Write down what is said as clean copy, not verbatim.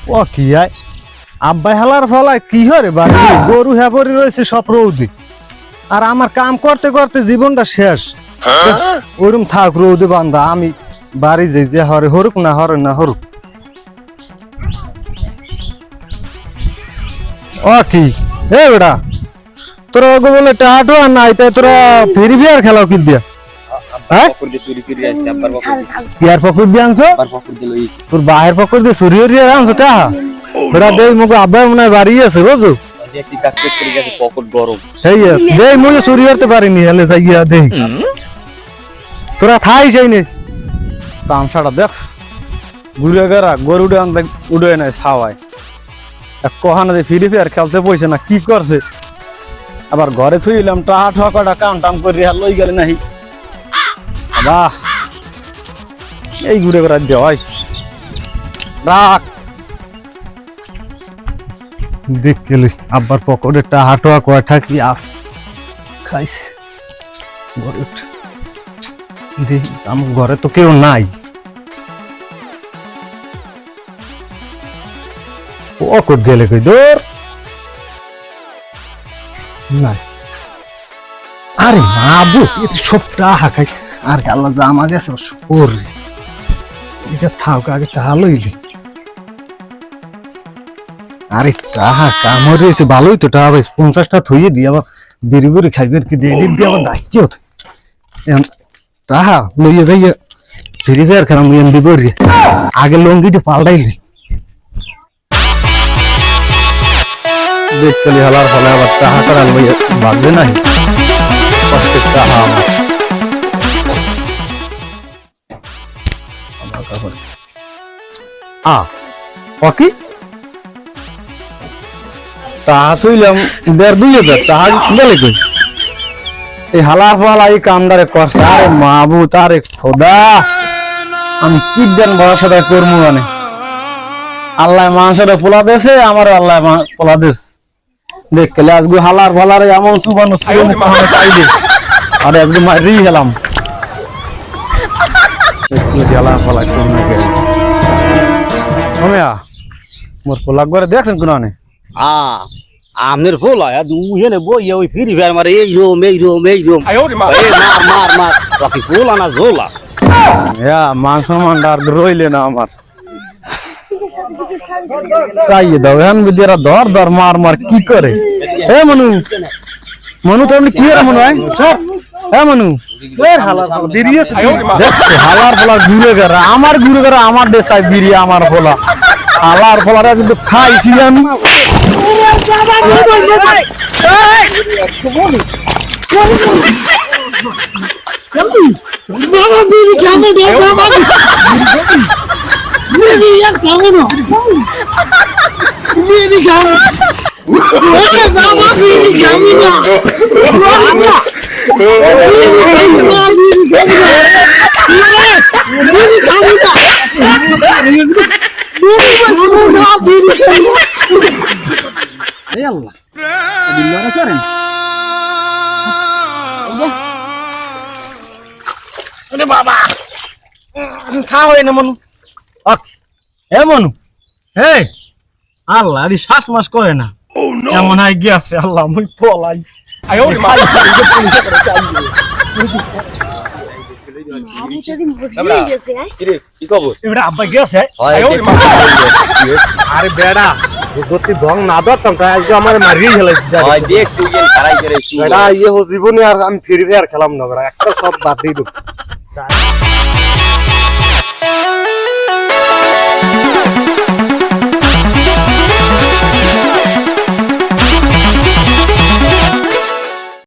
ও কি আয় আব্বাই হালার ফলায় কি হরে বাড়ি গরু হ্যাপরি রয়েছে সব রৌদি আর আমার কাম করতে করতে জীবনটা শেষ ওইরকম থাক রৌদে বান্ধা আমি বাড়ি যাই যে হরে হরুক না হরে না হরুক ও কি এ বেটা তোরা ওকে বলে টাহাটো আর নাই তাই তোরা ফ্রি ফায়ার খেলাও কি দিয়া হ্যাঁ ইয়ার পকেট দিয়ে আনছো তোর বাহের পকেট দিয়ে চুরি হরিয়ে আনছো টাহা বেটা দেখ মুখ আব্বাই মনে হয় বাড়ি আছে বুঝছো দেখ মুখে চুরি হতে পারিনি হেলে যাইয়া দেখ তোরা থাই সেই নে তামসাটা দেখ ঘুরে গেরা গরু উড়ে নাই ছাওয়ায় কহানা যে ফ্রি ফায়ার খেলতে পয়সা না কি করছে আবার ঘরে থুইলাম টাহা ঠকাটা কাম টাম করে লই গেলে নাহি বাহ এই ঘুরে বেড়া দেওয়াই রাখ দেখ গেলি আব্বার পকেটে টাহা টোয়া কয়টা কি আস খাইস ঘরে দেখ আমার ঘরে তো কেউ নাই পকেট গেলে কই দূর নাই আরে বাবু এত সব টাহা খাই আর আল্লাহ জামা গেছে ওর এটা থাক আগে টাহা লইলি আরে টাহা কামড়েছে ভালোই তো টাহা ভাই 50টা থইয়ে দিয়ে আবার বেরি বেরি খাইবে কি দিয়ে দিয়ে আবার ডাকিও টাহা লইয়ে যাইয়া ফ্রি ফায়ার খেলাম এমডি বরি আগে লঙ্গিটা পাল্টাইলি দেখলি হালার ফলে আবার টাহা করা লইয়া বাঁধবে নাই কষ্টের টাহা আমার কি টাহা থইলাম 1,500 টাহা গেলে কই এই হালার ফালা এই কামদারে করছে আরে মাহবুব আরে খোদা আমি কি দেন ভরসা করবো মানে আল্লাহ মানুষের পোলা দেশে আমার আল্লাহ পোলা দেশ দেখলে আজকে হালার ফালার এমন সুবানো চাইলে আরে আজকে মারি গেলাম হালার ফালা মোর পোলা করে দেখছেন কোন আমের ফোলা হেলে বই ওই ফ্রি ফায়ার মারে এই রোম মার মার বাকি ফোলা না ঝোলা মান সম্মান আর রইলে না আমার চাইয়ে দাও এখন বুঝি এরা ধর ধর মার মার কি করে হে মনু মনু তো কি রে মনু হ্যাঁ মনু দেখছে হালার ফোলা ঘুরে গেরা আমার দেশায় বিরিয়ে আমার ফোলা হালার ফোলারা কিন্তু খাইছি আমি বাবা খাওয়া না মনু হে মনু হে আল্লাহ আদি শ্বাস মাস করে না এমন হয় গিয়েছে আল্লাহ মুই পলাই আব্বা গিয়েছে আরে বেড়া যদি ভং না ধরতাম তাই আজকে আমার মারিয়ে গেলে জীবনে আর আমি ফ্রি ফায়ার খেলাম না একটা সব বাদ দিয়ে দেব